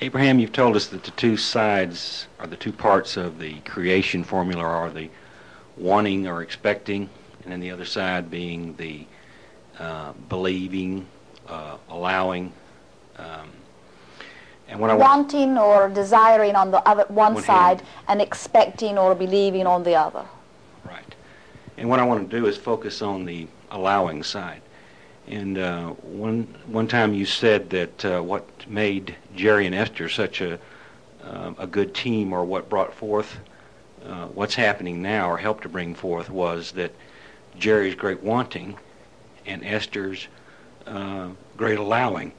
Abraham, you've told us that the two sides, or the two parts of the creation formula, are the wanting or expecting, and then the other side being the believing, allowing. And what wanting or desiring on the other one side, and expecting or believing on the other. Right. And what I want to do is focus on the allowing side. And one time you said that what made Jerry and Esther such a good team, or what brought forth what's happening now, or helped to bring forth, was that Jerry's great wanting and Esther's great allowing.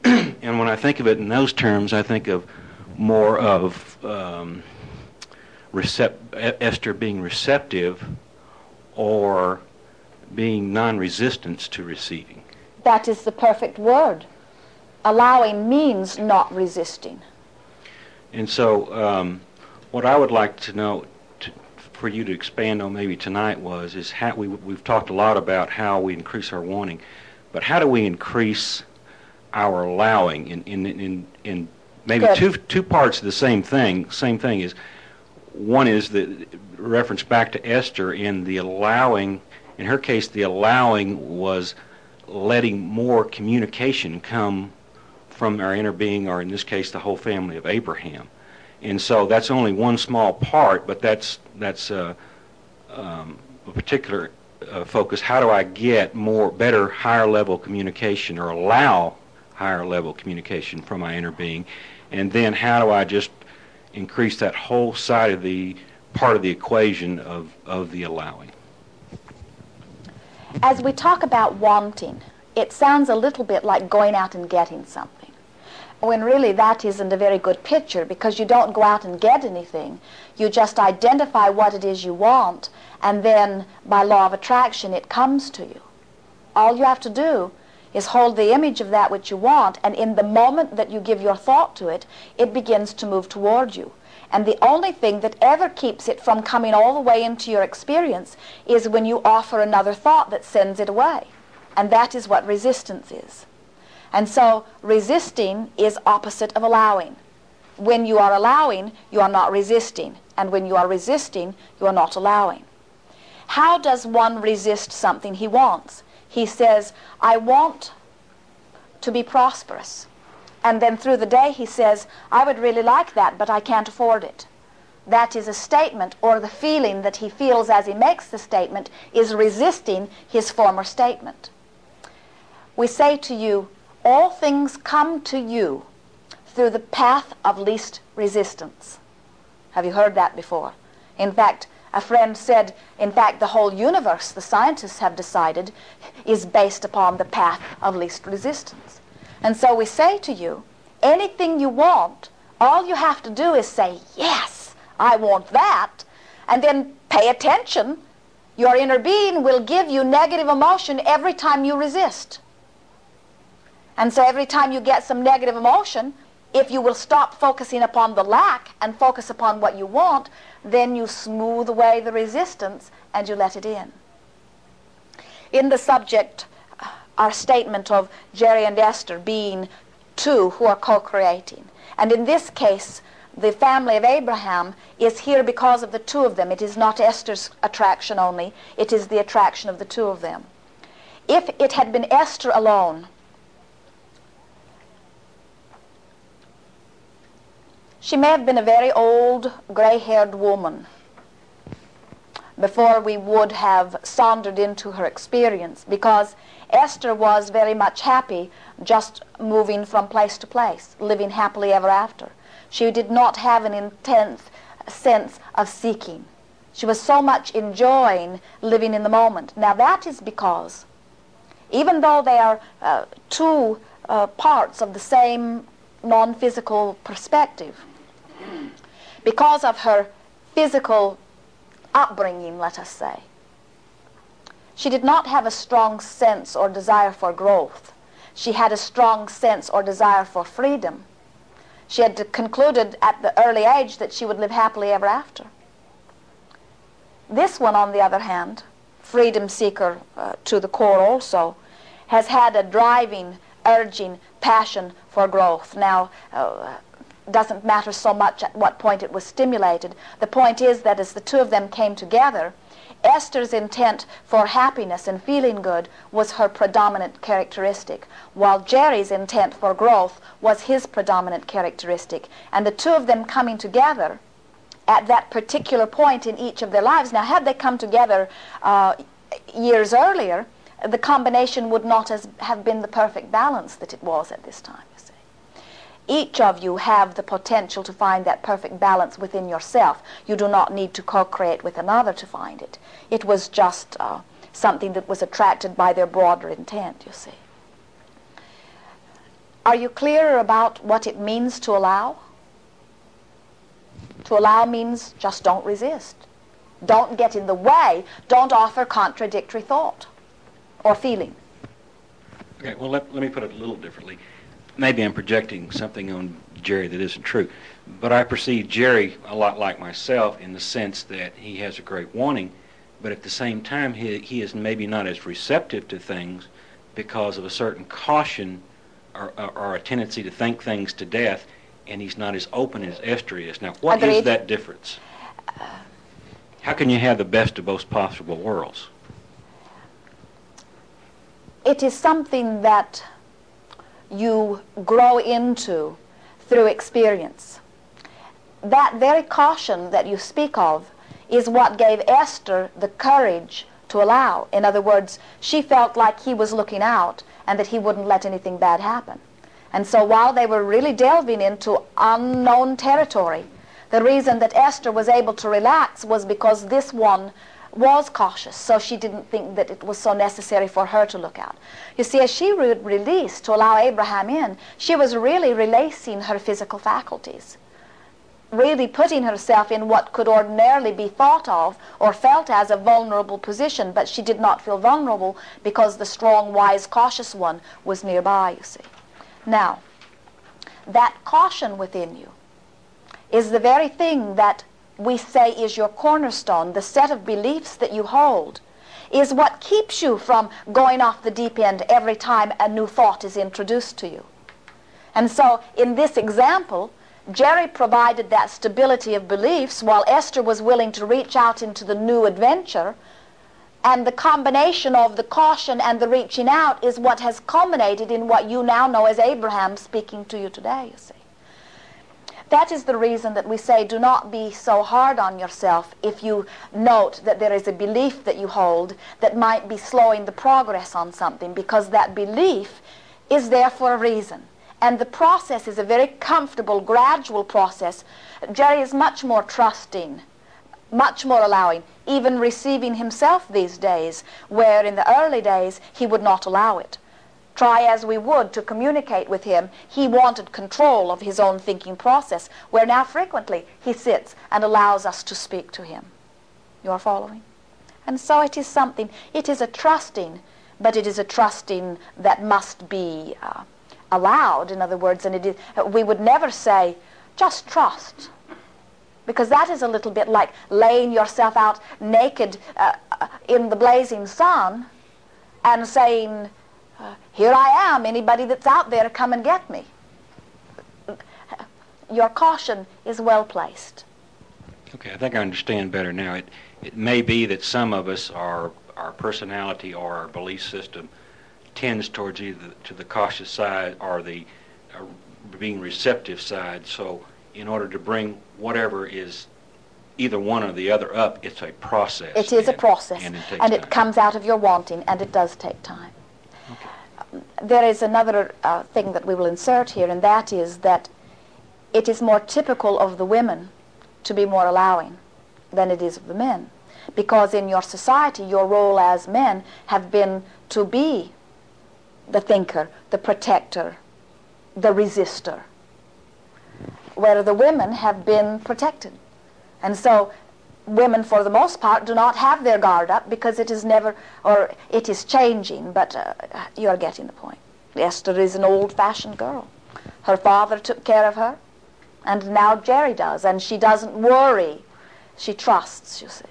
And when I think of it in those terms, I think of more of Esther being receptive or being non-resistant to receiving. That is the perfect word. Allowing means not resisting. And so what I would like to know, for you to expand on maybe tonight, is how we've talked a lot about how we increase our wanting, but how do we increase our allowing in maybe two parts of the same thing. Same thing is, one is the reference back to Esther in the allowing. In her case, the allowing was letting more communication come from our inner being, or in this case, the whole family of Abraham. And so that's only one small part, but that's a particular focus. How do I get better, higher level communication, or allow higher level communication from my inner being? And then how do I just increase that whole side of the part of the equation of the allowing? As we talk about wanting, it sounds a little bit like going out and getting something, when really that isn't a very good picture, because you don't go out and get anything. You just identify what it is you want, and then by law of attraction it comes to you. All you have to do is hold the image of that which you want, and in the moment that you give your thought to it, it begins to move toward you. And the only thing that ever keeps it from coming all the way into your experience is when you offer another thought that sends it away. And that is what resistance is. And so resisting is opposite of allowing. When you are allowing, you are not resisting. And when you are resisting, you are not allowing. How does one resist something he wants? He says, I want to be prosperous. And then through the day he says, I would really like that, but I can't afford it. That is a statement, or the feeling that he feels as he makes the statement is resisting his former statement. We say to you, all things come to you through the path of least resistance. Have you heard that before? In fact, a friend said, in fact, the whole universe, the scientists have decided, is based upon the path of least resistance. And so we say to you, anything you want, all you have to do is say, yes, I want that, and then pay attention. Your inner being will give you negative emotion every time you resist. And so every time you get some negative emotion, if you will stop focusing upon the lack and focus upon what you want, then you smooth away the resistance and you let it in. In the subject, our statement of Jerry and Esther being two who are co-creating. And in this case, the family of Abraham is here because of the two of them. It is not Esther's attraction only. It is the attraction of the two of them. If it had been Esther alone, she may have been a very old, gray-haired woman before we would have sauntered into her experience, because Esther was very much happy just moving from place to place, living happily ever after. She did not have an intense sense of seeking. She was so much enjoying living in the moment. Now that is because, even though they are two parts of the same non-physical perspective, because of her physical upbringing, let us say, she did not have a strong sense or desire for growth. She had a strong sense or desire for freedom. She had concluded at the early age that she would live happily ever after. This one, on the other hand, freedom seeker to the core also, has had a driving, urging passion for growth. Now, doesn't matter so much at what point it was stimulated. The point is that as the two of them came together, Esther's intent for happiness and feeling good was her predominant characteristic, while Jerry's intent for growth was his predominant characteristic. And the two of them coming together at that particular point in each of their lives. Now, had they come together years earlier, the combination would not have been the perfect balance that it was at this time, you see. Each of you have the potential to find that perfect balance within yourself. You do not need to co-create with another to find it. It was just something that was attracted by their broader intent, you see. Are you clearer about what it means to allow? To allow means just don't resist. Don't get in the way. Don't offer contradictory thought or feeling. Okay, well, let me put it a little differently. Maybe I'm projecting something on Jerry that isn't true, but I perceive Jerry a lot like myself in the sense that he has a great wanting, but at the same time he is maybe not as receptive to things because of a certain caution or a tendency to think things to death, and he's not as open as Esther is. Now, what Agreed. is that difference? How can you have the best of both possible worlds? It is something that you grow into through experience. That very caution that you speak of is what gave Esther the courage to allow. In other words, she felt like he was looking out and that he wouldn't let anything bad happen. And so while they were really delving into unknown territory, the reason that Esther was able to relax was because this one was cautious, so she didn't think that it was so necessary for her to look out. You see, as she released to allow Abraham in, she was really releasing her physical faculties, really putting herself in what could ordinarily be thought of or felt as a vulnerable position, but she did not feel vulnerable because the strong, wise, cautious one was nearby, you see. Now, that caution within you is the very thing that we say is your cornerstone. The set of beliefs that you hold is what keeps you from going off the deep end every time a new thought is introduced to you. And so in this example, Jerry provided that stability of beliefs while Esther was willing to reach out into the new adventure, and the combination of the caution and the reaching out is what has culminated in what you now know as Abraham speaking to you today, you see. That is the reason that we say do not be so hard on yourself if you note that there is a belief that you hold that might be slowing the progress on something, because that belief is there for a reason. And the process is a very comfortable, gradual process. Jerry is much more trusting, much more allowing, even receiving himself these days, where in the early days he would not allow it. Try as we would to communicate with him, he wanted control of his own thinking process, where now frequently he sits and allows us to speak to him. You are following? And so it is something, it is a trusting, but it is a trusting that must be allowed, in other words, and it is, we would never say, just trust, because that is a little bit like laying yourself out naked in the blazing sun and saying, here I am, anybody that's out there, come and get me. Your caution is well placed. Okay, I think I understand better now. It may be that some of us, our personality or our belief system tends towards either to the cautious side or the being receptive side. So in order to bring whatever is either one or the other up, it's a process. It is a process, and it comes out of your wanting, and it does take time. There is another thing that we will insert here, and that is that it is more typical of the women to be more allowing than it is of the men, because in your society, your role as men have been to be the thinker, the protector, the resistor, where the women have been protected. And so women, for the most part, do not have their guard up because it is never, or it is changing, but you are getting the point. Esther is an old-fashioned girl. Her father took care of her, and now Jerry does, and she doesn't worry. She trusts, you see.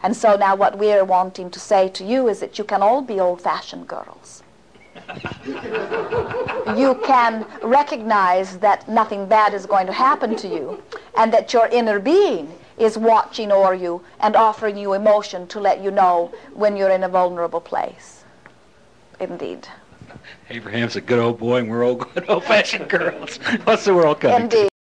And so now what we are wanting to say to you is that you can all be old-fashioned girls. you can recognize that nothing bad is going to happen to you, and that your inner being is watching over you and offering you emotion to let you know when you're in a vulnerable place. Indeed. Abraham's a good old boy, and we're all good old-fashioned girls. What's the world coming to? Indeed.